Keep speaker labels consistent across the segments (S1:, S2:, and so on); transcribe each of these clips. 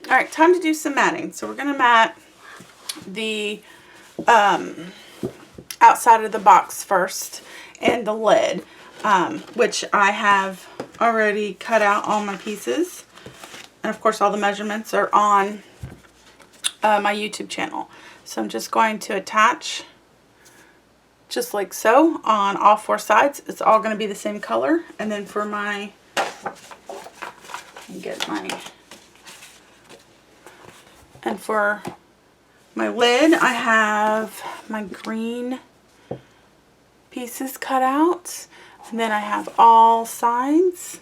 S1: Alright, time to do some matting. So we're going to mat the outside of the box first and the lid, which I have already cut out all my pieces. And of course all the measurements are on my YouTube channel. So I'm just going to attach just like so on all four sides. It's all going to be the same color. And then for my, and for my lid, I have my green pieces cut out. And then I have all sides.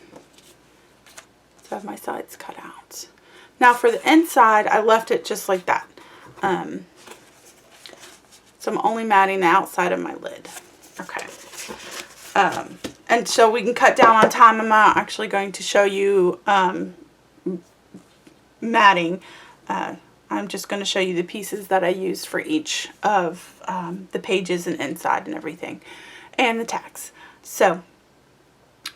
S1: So I have my sides cut out. Now for the inside, I left it just like that. So I'm only matting the outside of my lid. Okay. And so we can cut down on time. I'm not actually going to show you matting. I'm just going to show you the pieces that I used for each of the pages and inside and everything. And the tags. So,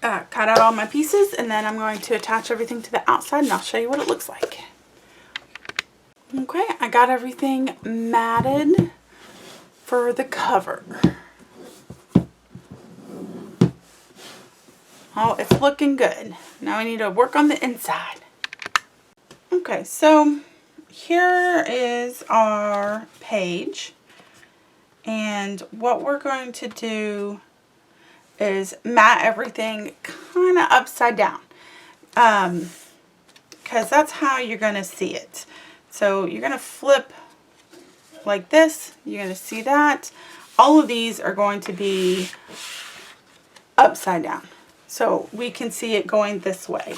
S1: cut out all my pieces, and then I'm going to attach everything to the outside, and I'll show you what it looks like. Okay, I got everything matted for the cover. Oh, it's looking good. Now we need to work on the inside. Okay, so here is our page, and what we're going to do is mat everything kind of upside down, because that's how you're going to see it. So you're going to flip like this, you're going to see that. All of these are going to be upside down, so we can see it going this way.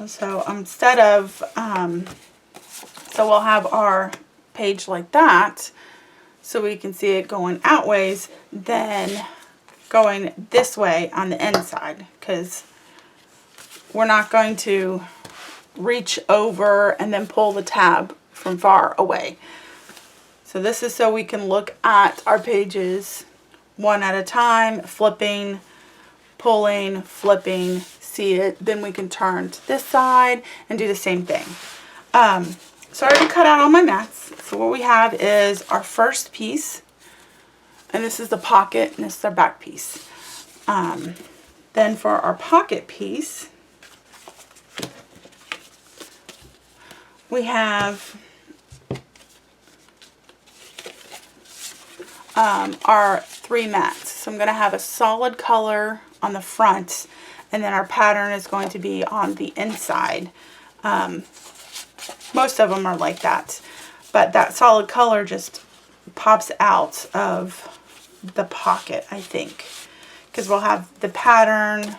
S1: So instead of, so we'll have our page like that, so we can see it going outways, then going this way on the inside, because we're not going to reach over and then pull the tab from far away. So this is so we can look at our pages one at a time, flipping, pulling, flipping, see it, then we can turn to this side and do the same thing. So I already cut out all my mats. So what we have is our first piece, and this is the pocket, and this is our back piece. Then for our pocket piece, we have our 3 mats. So I'm going to have a solid color on the front, and then our pattern is going to be on the inside. Most of them are like that, but that solid color just pops out of the pocket, I think, because we'll have the pattern,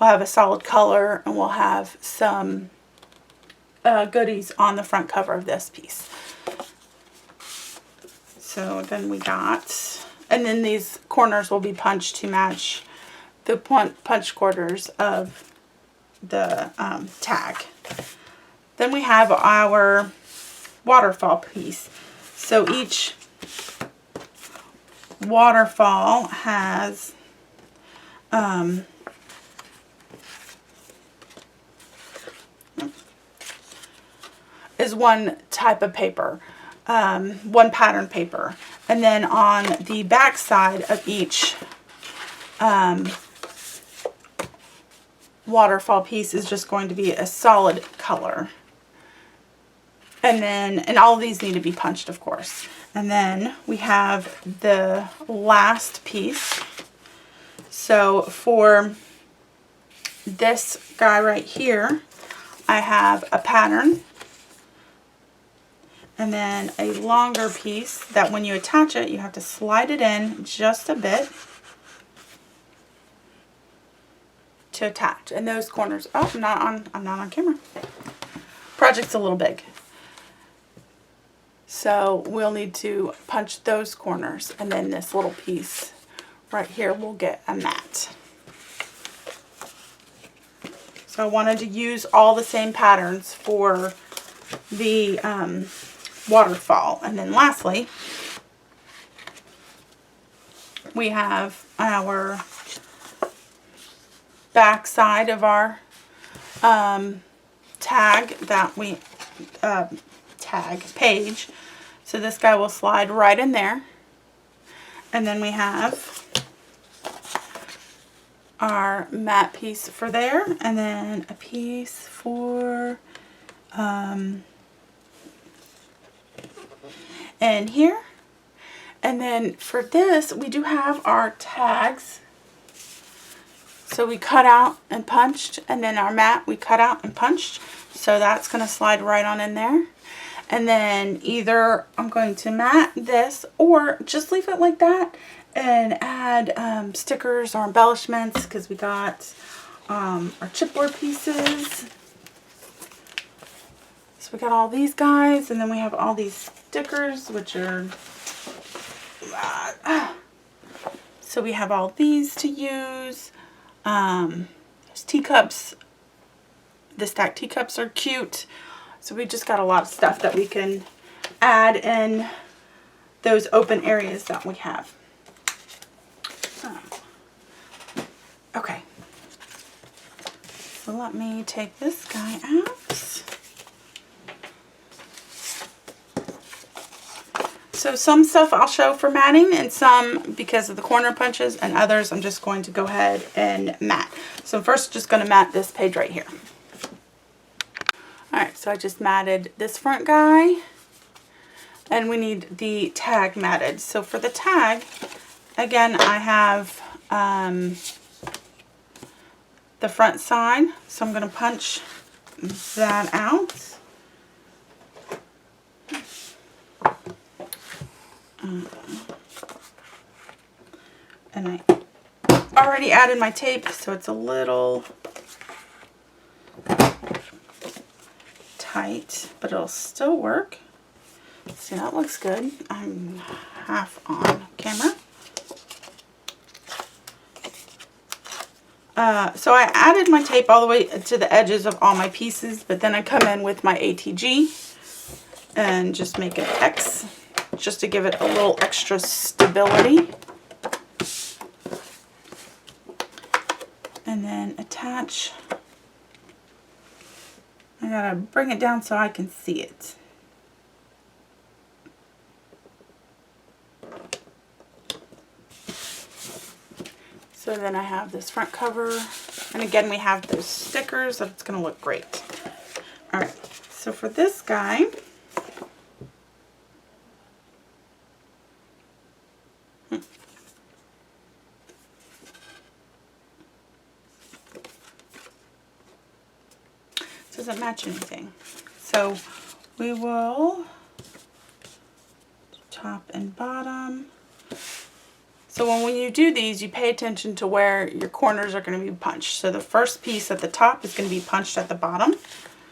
S1: we'll have a solid color, and we'll have some goodies on the front cover of this piece. So then we got, and then these corners will be punched to match the punch quarters of the tag. Then we have our waterfall piece. So each waterfall has is one type of paper, one pattern paper, and then on the back side of each waterfall piece is just going to be a solid color. And then, and all of these need to be punched, of course. And then we have the last piece. So for this guy right here, I have a pattern, and then a longer piece that when you attach it, you have to slide it in just a bit to attach. And those corners, oh, I'm not on camera. Project's a little big. So we'll need to punch those corners, and then this little piece right here will get a mat. So I wanted to use all the same patterns for the waterfall. And then lastly, we have our back side of our tag that we page. So this guy will slide right in there. And then we have our mat piece for there, and then a piece for in here. And then for this, we do have our tags. So we cut out and punched, and then our mat we cut out and punched. So that's going to slide right on in there. And then either I'm going to mat this or just leave it like that and add stickers or embellishments, because we got our chipboard pieces. So we got all these guys, and then we have all these stickers, which are so we have all these to use. There's teacups. The stacked teacups are cute. So we just got a lot of stuff that we can add in those open areas that we have. Okay. So let me take this guy out. So some stuff I'll show for matting, and some because of the corner punches, and others I'm just going to go ahead and mat. So first, just going to mat this page right here. Alright, so I just matted this front guy, and we need the tag matted. So for the tag, again, I have the front side, so I'm going to punch that out. And I already added my tape, so it's a little tight, but it'll still work. See, that looks good. I'm half on camera. So I added my tape all the way to the edges of all my pieces, but then I come in with my ATG and just make an X just to give it a little extra stability. And then attach. I gotta bring it down so I can see it. So then I have this front cover, and again we have those stickers, so it's gonna look great. Alright, so for this guy, doesn't match anything. So we will top and bottom. So when you do these, you pay attention to where your corners are going to be punched. So the first piece at the top is going to be punched at the bottom.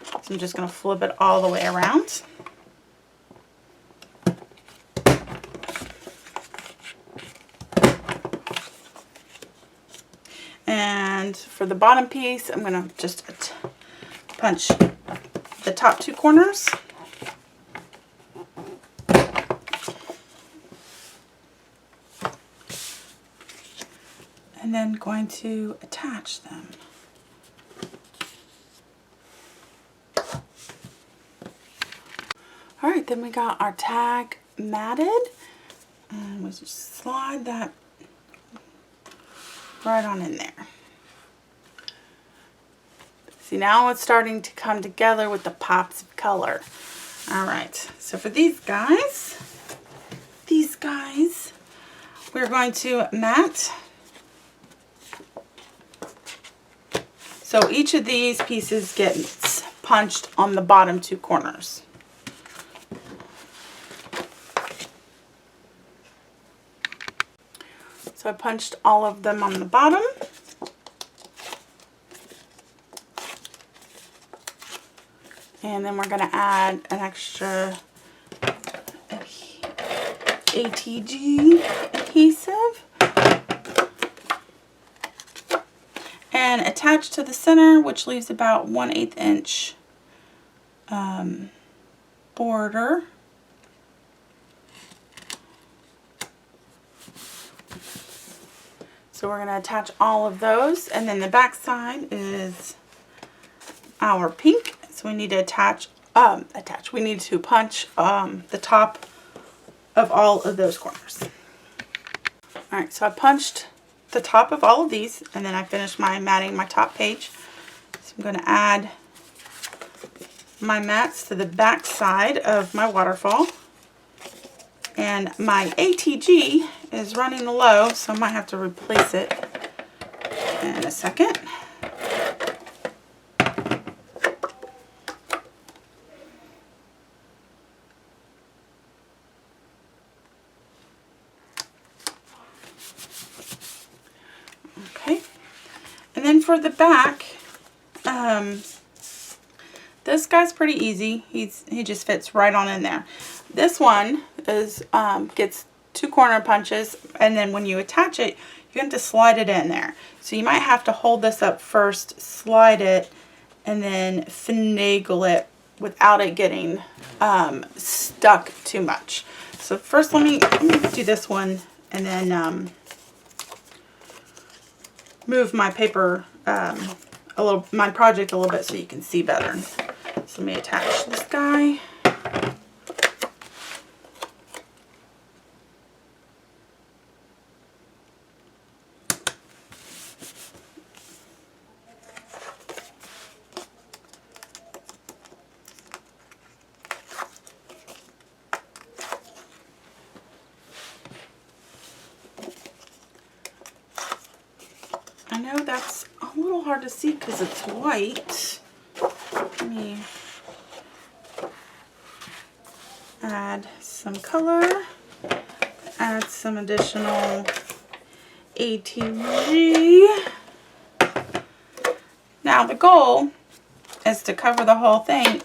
S1: So I'm just going to flip it all the way around. And for the bottom piece, I'm going to just punch the top two corners. And then going to attach them. Alright, then we got our tag matted. And we'll just slide that right on in there. See, now it's starting to come together with the pops of color. Alright, so for these guys, we're going to mat. So each of these pieces gets punched on the bottom two corners. So I punched all of them on the bottom. And then we're going to add an extra ATG adhesive. And attach to the center, which leaves about 1/8 inch border. So we're going to attach all of those, and then the back side is our pink. So we need to we need to punch the top of all of those corners. Alright, so I punched the top of all of these, and then I finished my matting my top page. So I'm going to add my mats to the back side of my waterfall. And my ATG is running low, so I might have to replace it in a second. Okay, and then for the back, this guy's pretty easy. He just fits right on in there. This one is gets 2 corner punches, and then when you attach it, you have to slide it in there. So you might have to hold this up first, slide it, and then finagle it without it getting stuck too much. So first, let me do this one, and then move my paper my project a little bit so you can see better. So let me attach this guy. I know that's a little hard to see because it's white. Let me add some color, add some additional ATG. Now the goal is to cover the whole thing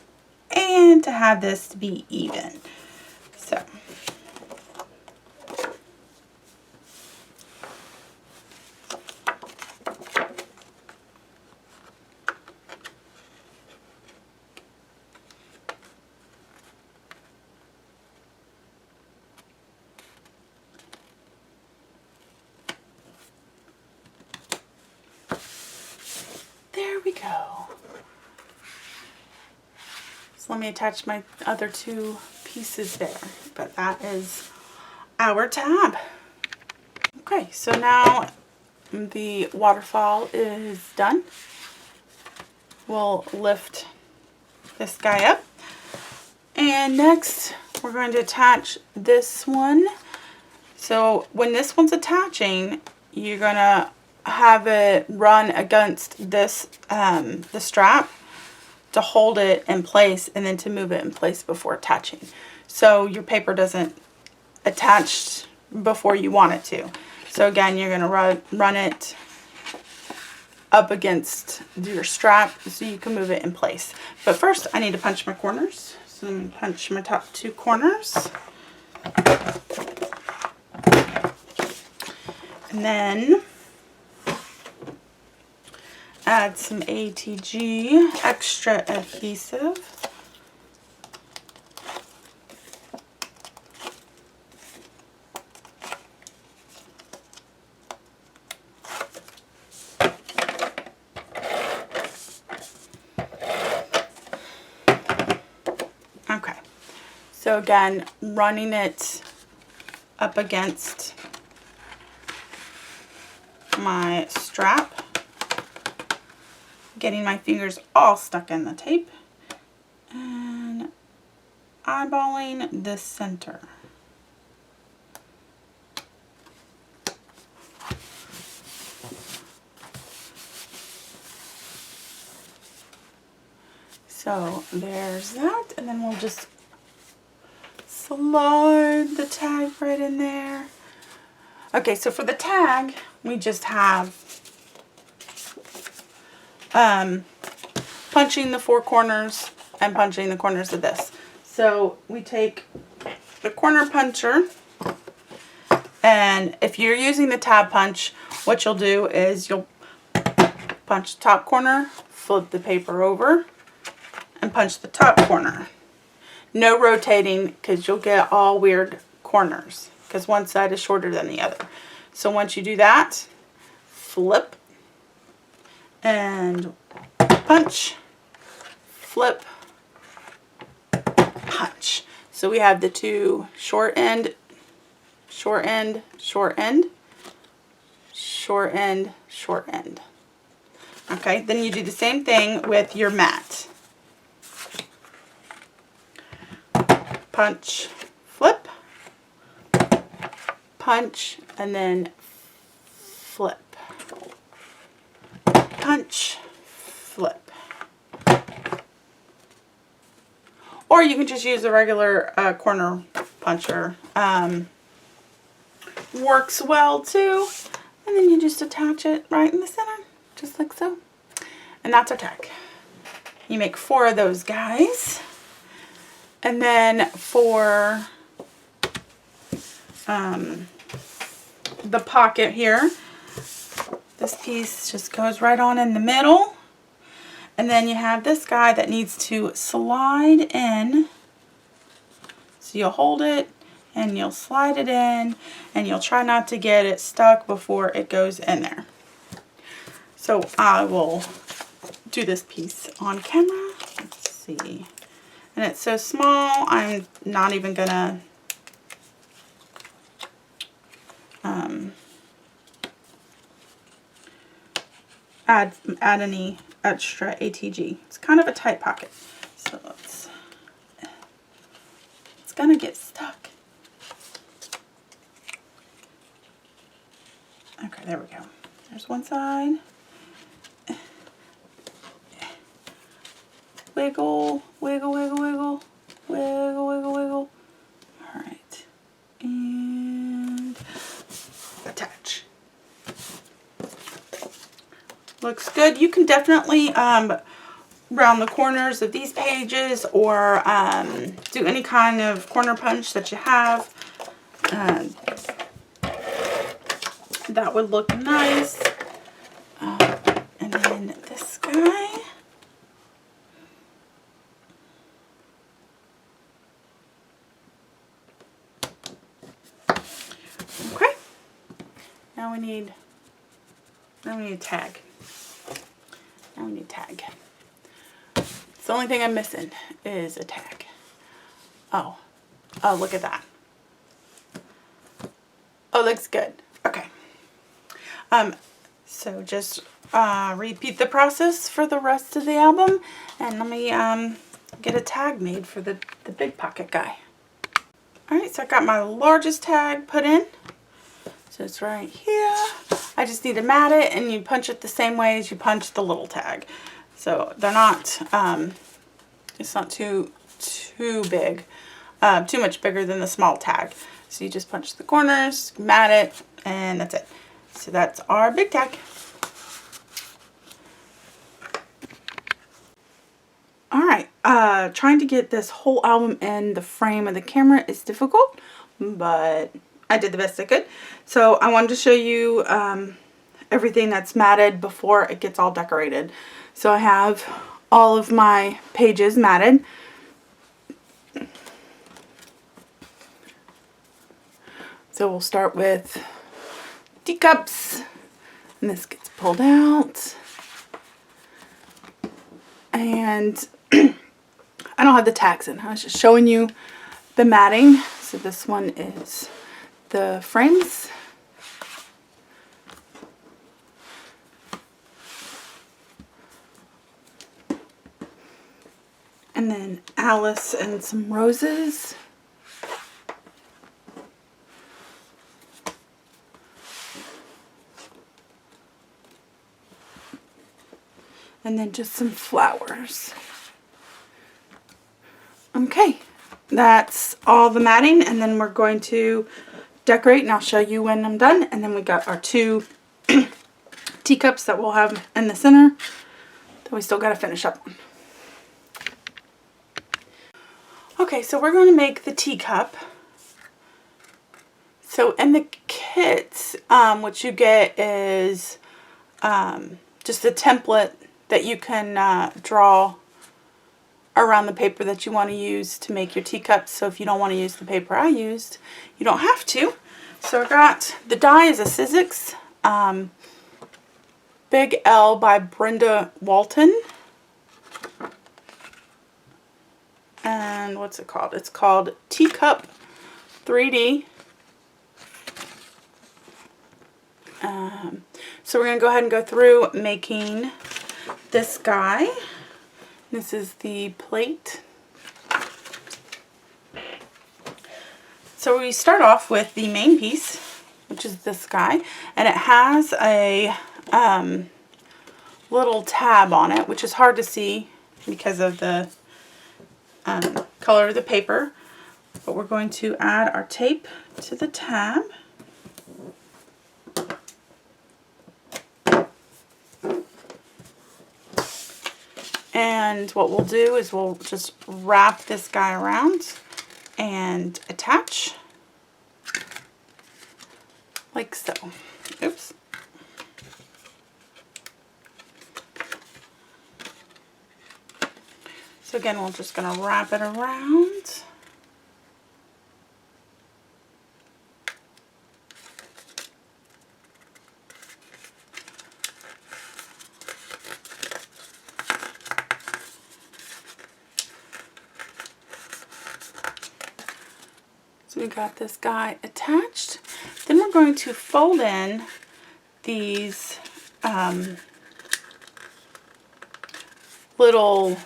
S1: and to have this to be even. So there we go. So let me attach my other 2 pieces there. But that is our tab. Okay, so now the waterfall is done. We'll lift this guy up. And next, we're going to attach this one. So when this one's attaching, you're going to have it run against this the strap to hold it in place, and then to move it in place before attaching, so your paper doesn't attach before you want it to. So again, you're going to run it up against your strap so you can move it in place. But first I need to punch my corners, so I'm going to punch my top 2 corners, and then add some ATG, extra adhesive. Okay, so again, running it up against my strap, getting my fingers all stuck in the tape, and eyeballing the center. So there's that, and then we'll just slide the tag right in there. Okay, so for the tag, we just have punching the 4 corners and punching the corners of this. So we take the corner puncher, and if you're using the tab punch, what you'll do is you'll punch the top corner, flip the paper over, and punch the top corner. No rotating, because you'll get all weird corners, because one side is shorter than the other. So once you do that, flip and punch, flip, punch. So we have the two short end, short end, short end, short end, short end. Okay, then you do the same thing with your mat. Punch, flip, punch, and then flip. Punch, flip. Or you can just use a regular corner puncher. Works well too. And then you just attach it right in the center, just like so. And that's our tag. You make 4 of those guys. And then for the pocket here, this piece just goes right on in the middle. And then you have this guy that needs to slide in. So you'll hold it and you'll slide it in and you'll try not to get it stuck before it goes in there. So I will do this piece on camera. Let's see. And it's so small, I'm not even gonna add any extra ATG. It's kind of a tight pocket, so it's gonna get stuck. Okay, there we go. There's one side. Wiggle, wiggle, wiggle, wiggle, wiggle, wiggle, wiggle. All right, and attach. Looks good. You can definitely round the corners of these pages or do any kind of corner punch that you have. That would look nice. And then this guy. Okay. Now we need a tag. Now we need a tag. The only thing I'm missing is a tag. Oh, look at that. Oh, looks good. Okay. So just repeat the process for the rest of the album, and let me get a tag made for the big pocket guy. All right, so I got my largest tag put in. So it's right here. I just need to mat it, and you punch it the same way as you punch the little tag. So they're not, it's not too big, too much bigger than the small tag. So you just punch the corners, mat it, and that's it. So that's our big tag. All right, trying to get this whole album in the frame of the camera is difficult, but I did the best I could. So I wanted to show you everything that's matted before it gets all decorated. So I have all of my pages matted. So we'll start with teacups, and this gets pulled out. And I don't have the tags in. I was just showing you the matting. So this one is the frames. And then Alice and some roses. And then just some flowers. Okay, that's all the matting, and then we're going to decorate, and I'll show you when I'm done. And then we got our 2 teacups that we'll have in the center that we still got to finish up on. Okay, so we're going to make the teacup. So in the kits, what you get is just a template that you can draw around the paper that you want to use to make your teacups. So if you don't want to use the paper I used, you don't have to. So I got, the die is a Sizzix Big L by Brenda Walton. And what's it called? It's called Teacup 3D. So we're going to go ahead and go through making this guy. This is the plate. So we start off with the main piece, which is this guy, and it has a little tab on it, which is hard to see because of the color of the paper. But we're going to add our tape to the tab. And what we'll do is we'll just wrap this guy around and attach like so. Oops. So again, we're just going to wrap it around. So we got this guy attached. Then we're going to fold in these little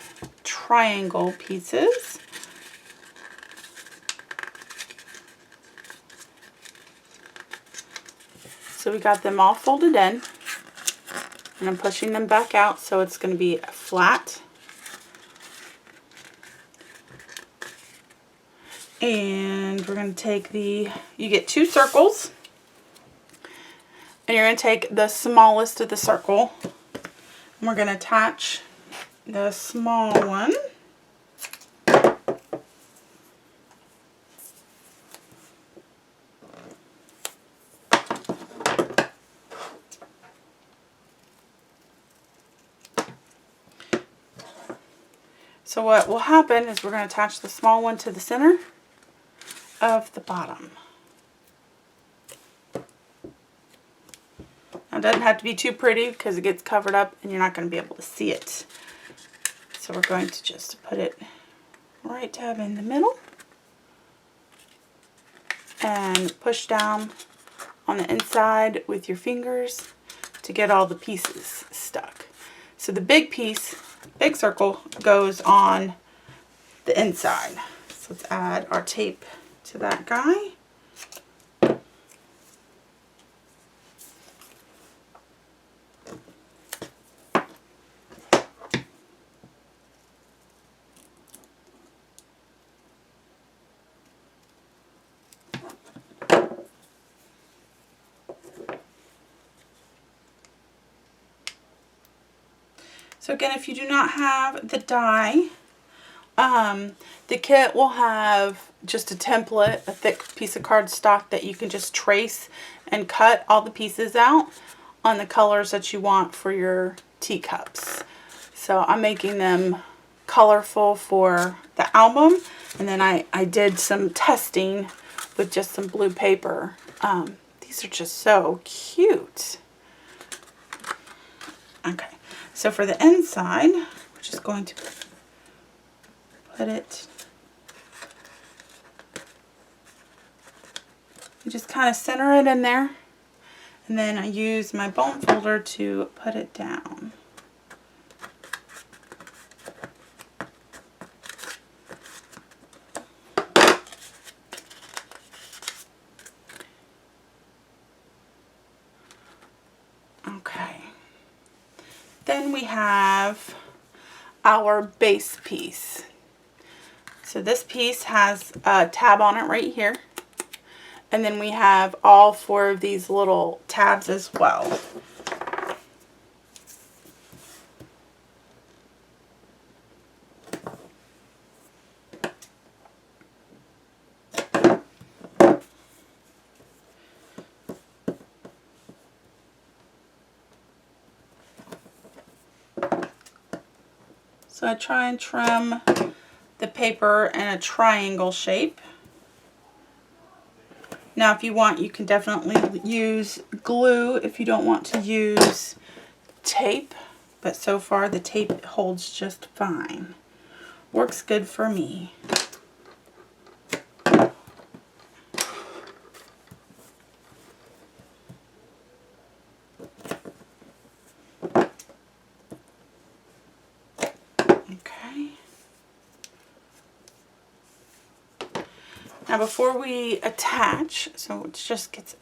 S1: triangle pieces. So we got them all folded in, and I'm pushing them back out so it's going to be flat. And we're going to take you get 2 circles, and you're going to take the smallest of the circle, and we're going to attach the small one. So what will happen is we're going to attach the small one to the center of the bottom. Now it doesn't have to be too pretty because it gets covered up and you're not going to be able to see it. So we're going to just put it right tab in the middle and push down on the inside with your fingers to get all the pieces stuck. So the big piece, big circle, goes on the inside. So let's add our tape to that guy. So again, if you do not have the die, the kit will have just a template, a thick piece of cardstock that you can just trace and cut all the pieces out on the colors that you want for your teacups. So I'm making them colorful for the album, and then I did some testing with just some blue paper. These are just so cute. Okay. So for the inside, we're just going to put it, you just kind of center it in there, and then I use my bone folder to put it down. Okay. Then we have our base piece. So this piece has a tab on it right here. And then we have all 4 of these little tabs as well. So I try and trim the paper in a triangle shape. Now if you want, you can definitely use glue if you don't want to use tape, but so far the tape holds just fine. works good for me. Okay. Now before we attach, so it just gets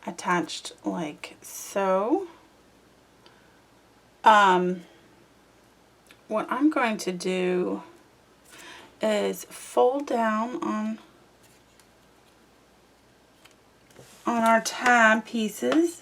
S1: attached like so. What I'm going to do is fold down on our tab pieces.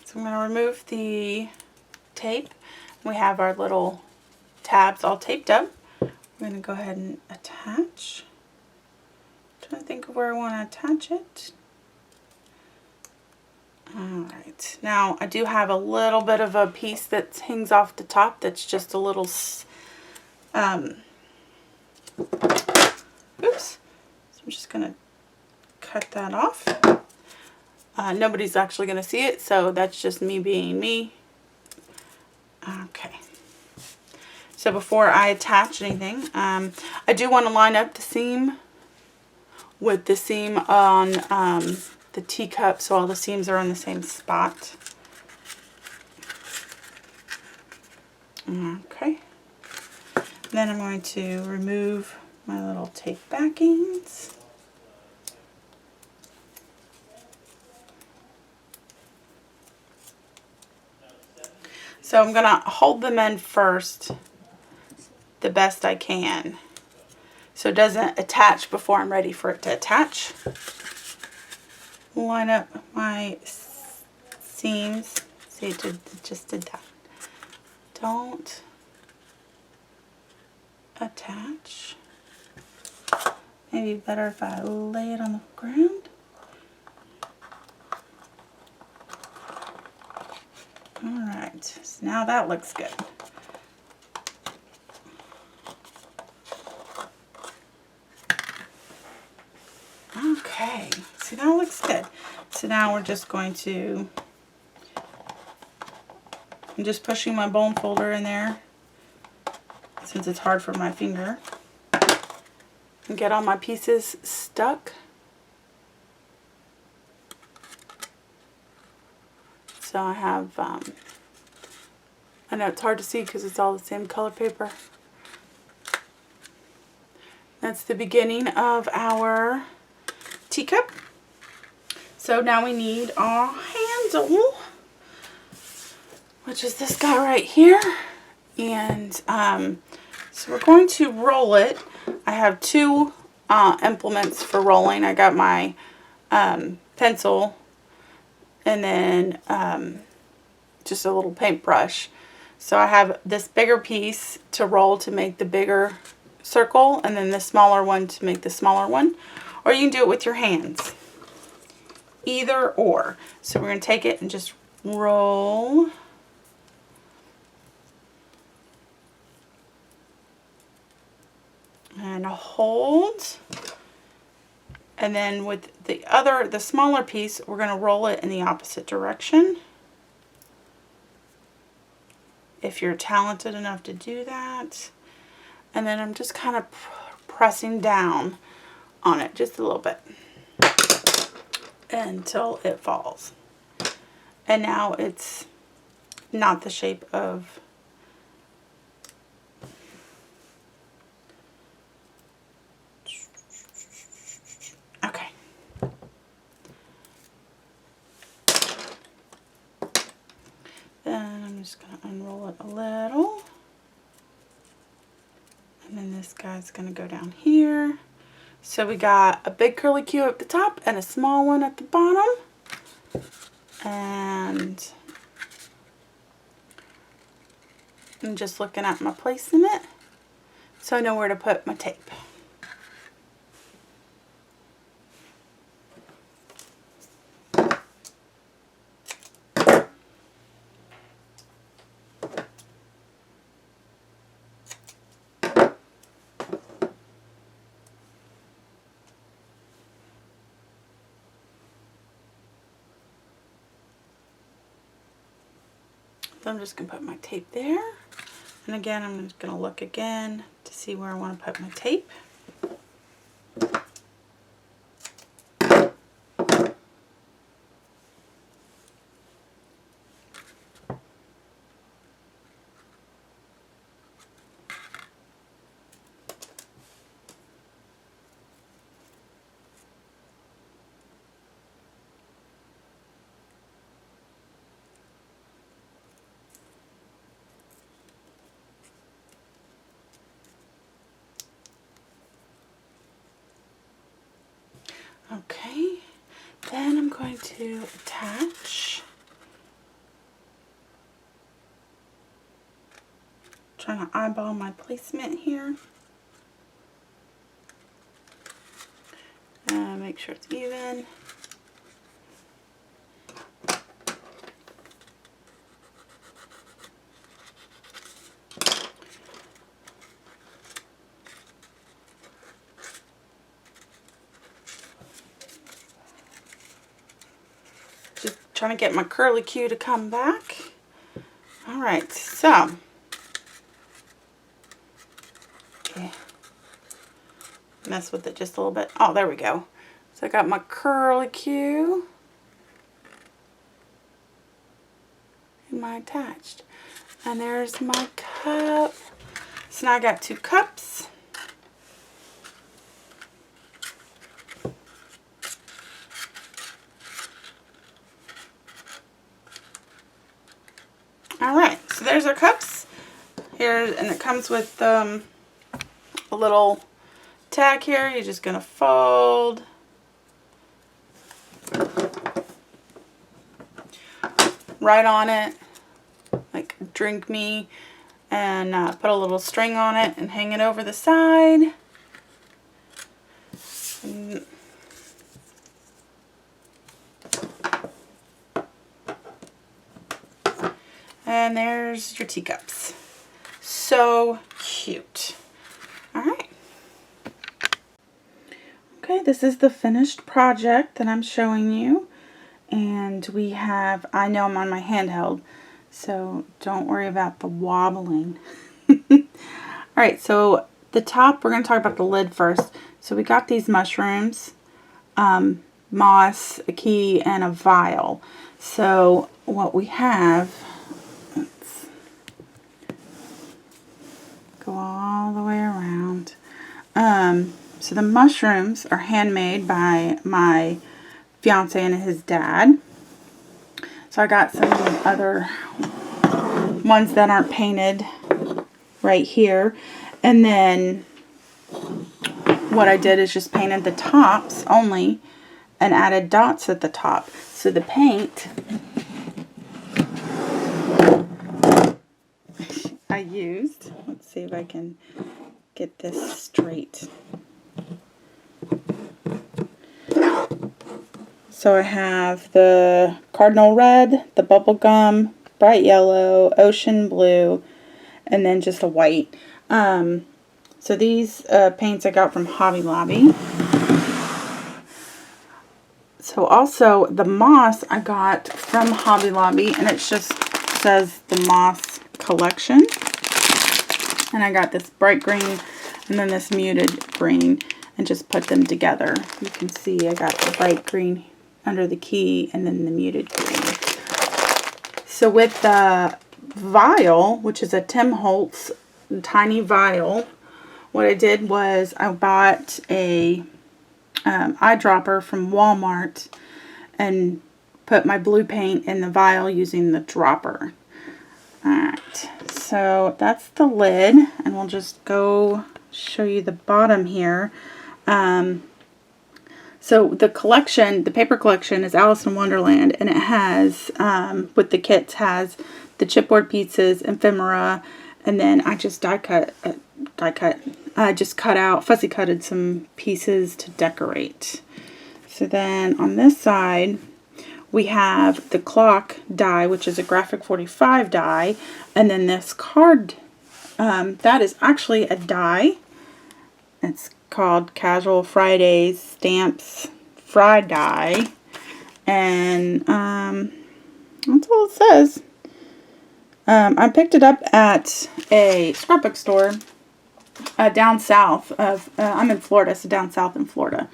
S1: So I'm going to remove the tape. We have our little tabs all taped up. I'm going to go ahead and attach. I'm trying to think of where I want to attach it. Alright, now I do have a little bit of a piece that hangs off the top that's just a little, oops. So I'm just going to cut that off. Nobody's actually going to see it, so that's just me being me. Okay. So before I attach anything, I do want to line up the seam with the seam on the teacup, so all the seams are in the same spot. Okay. Then I'm going to remove my little tape backings. So I'm going to hold them in first the best I can, so it doesn't attach before I'm ready for it to attach. Line up my seams. See, it just did that. Don't attach. Maybe better if I lay it on the ground. Alright, so now that looks good. Okay, see, that looks good. So now we're just going to, I'm just pushing my bone folder in there since it's hard for my finger, and get all my pieces stuck. So I have, I know it's hard to see because it's all the same color paper. That's the beginning of our teacup. So now we need our handle, which is this guy right here. And so we're going to roll it. I have two implements for rolling. I got my pencil and then just a little paintbrush. So I have this bigger piece to roll to make the bigger circle, and then the smaller one to make the smaller one. Or you can do it with your hands. Either or. So we're going to take it and just roll. And hold. And then with the smaller piece, we're going to roll it in the opposite direction. If you're talented enough to do that. And then I'm just kind of pressing down on it just a little bit until it falls. And now it's not the shape of okay. Then I'm just going to unroll it a little. And then this guy's going to go down here. So we got a big curlicue at the top and a small one at the bottom. And I'm just looking at my placement so I know where to put my tape. So I'm just going to put my tape there. And again, I'm just going to look again to see where I want to put my tape. Okay, then I'm going to attach. Trying to eyeball my placement here. Make sure it's even. Just trying to get my curlicue to come back. Alright, so okay. Mess with it just a little bit. Oh, there we go. So I got my curlicue and my attached. And there's my cup. So now I got 2 cups. Alright, so there's our cups. Here, and it comes with a little tag here. You're just going to fold. Right on it, like drink me, and put a little string on it and hang it over the side. And there's your teacups. So cute. Alright. Okay, this is the finished project that I'm showing you. And we have, I know I'm on my handheld, so don't worry about the wobbling. Alright, so the top, we're going to talk about the lid first. So we got these mushrooms, moss, a key, and a vial. So what we have, let's go all the way around. So the mushrooms are handmade by my fiance and his dad. So I got some other ones that aren't painted right here. And then what I did is just painted the tops only and added dots at the top. So the paint I used, let's see if I can get this straight. So I have the cardinal red, the bubble gum, bright yellow, ocean blue, and then just a white. So these paints I got from Hobby Lobby. So also the moss I got from Hobby Lobby, and it just says the moss collection. And I got this bright green and then this muted green and just put them together. You can see I got the bright green under the key and then the muted green. So with the vial, which is a Tim Holtz tiny vial, what I did was I bought a eyedropper from Walmart and put my blue paint in the vial using the dropper. Alright, so that's the lid, and we'll just go show you the bottom here. So the collection, the paper collection, is Alice in Wonderland, and it has, with the kits, has the chipboard pieces, ephemera, and then I just just cut out, fussy cutted some pieces to decorate. So then on this side, we have the clock die, which is a graphic 45 die, and then this card, that is actually a die. It's called Casual Fridays Stamps Fried Die, and that's all it says. I picked it up at a scrapbook store down south of, I'm in Florida, so down south in Florida.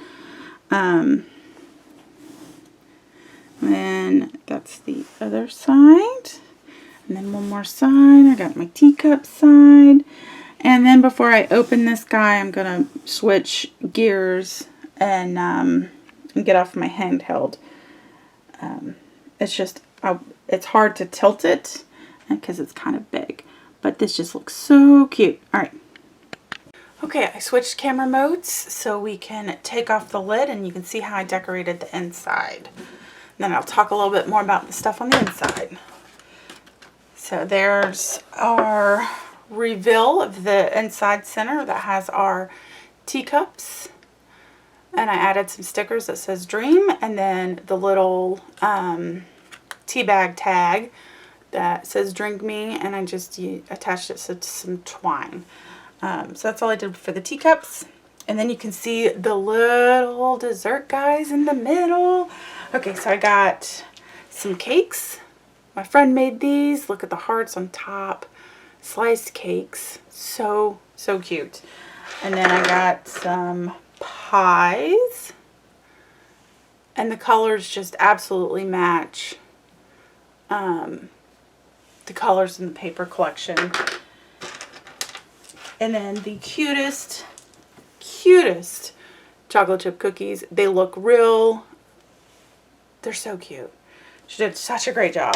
S1: And that's the other side. And then one more side. I got my teacup side. And then before I open this guy, I'm going to switch gears and get off my handheld. It's just, it's hard to tilt it because it's kind of big. But this just looks so cute. Alright. Okay, I switched camera modes so we can take off the lid and you can see how I decorated the inside. Then I'll talk a little bit more about the stuff on the inside. So there's our reveal of the inside center that has our teacups. And I added some stickers that says Dream, and then the little tea bag tag that says Drink Me, and I just attached it to some twine. So that's all I did for the teacups. And then you can see the little dessert guys in the middle. Okay, so I got some cakes. My friend made these. Look at the hearts on top. Sliced cakes. So cute. And then I got some pies. And the colors just absolutely match the colors in the paper collection. And then the cutest chocolate chip cookies. They look real. They're so cute. She did such a great job.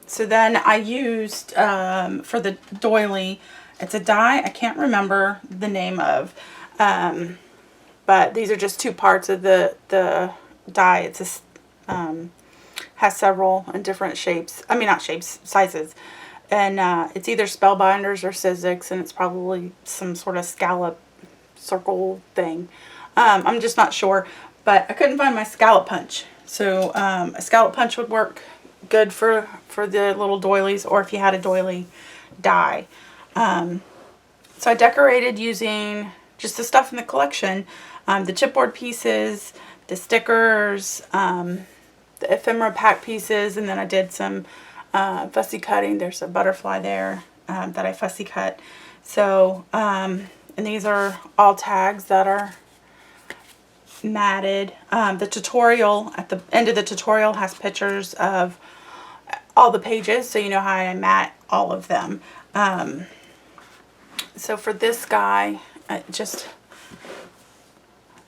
S1: So then I used, for the doily, it's a die I can't remember the name of. But these are just two parts of the die. It's a, has several in different shapes. I mean, not shapes, sizes. And it's either Spellbinders or Sizzix, and it's probably some sort of scallop circle thing. I'm just not sure. But I couldn't find my scallop punch. So a scallop punch would work good for the little doilies, or if you had a doily die. So I decorated using just the stuff in the collection. The chipboard pieces, the stickers, the ephemera pack pieces, and then I did some fussy cutting. There's a butterfly there that I fussy cut. So, and these are all tags that are matted. The tutorial, at the end of the tutorial, has pictures of all the pages, so you know how I mat all of them. So for this guy,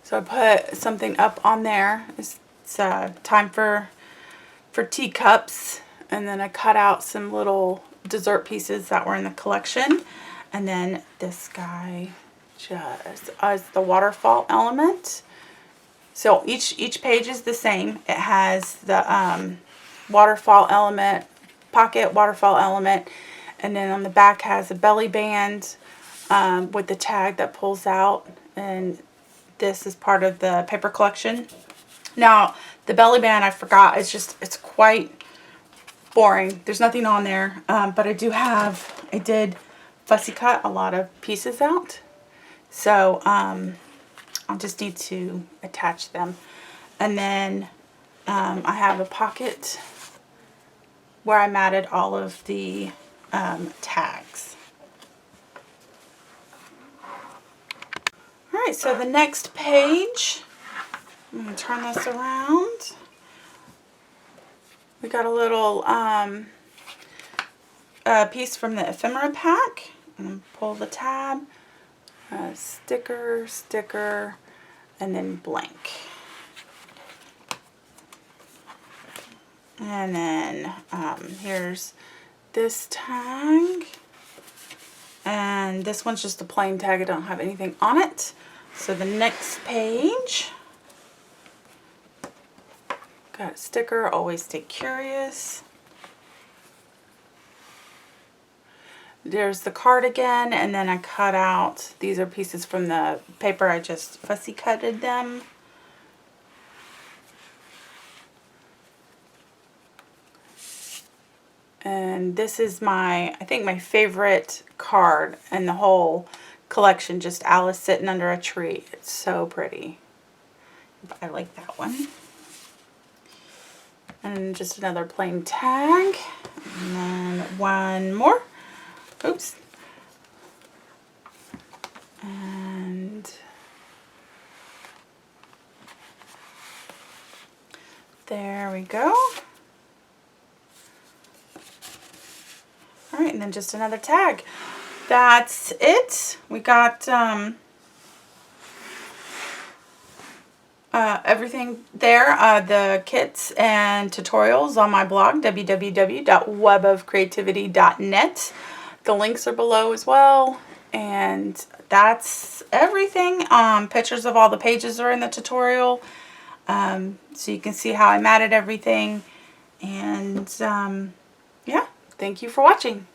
S1: so I put something up on there. It's time for teacups, and then I cut out some little dessert pieces that were in the collection, and then this guy just as the waterfall element. So each page is the same. It has the waterfall element, pocket waterfall element, and then on the back has a belly band with the tag that pulls out, and this is part of the paper collection. Now the belly band, I forgot, it's quite boring. There's nothing on there, but I did fussy cut a lot of pieces out, so I'll just need to attach them. And then I have a pocket where I matted all of the tags. Alright, so the next page, I'm going to turn this around. We got a little piece from the ephemera pack. And pull the tab. Sticker, and then blank. And then here's this tag. And this one's just a plain tag. I don't have anything on it. So the next page, got a sticker, always stay curious. There's the card again, and then I cut out, these are pieces from the paper, I just fussy cutted them. And this is I think my favorite card in the whole collection, just Alice sitting under a tree. It's so pretty. I like that one. And just another plain tag. And then one more. Oops. And there we go. Alright, and then just another tag. That's it. We got everything there, the kits and tutorials on my blog, www.webofcreativity.net. The links are below as well. And that's everything. Pictures of all the pages are in the tutorial. So you can see how I matted everything. And yeah, thank you for watching.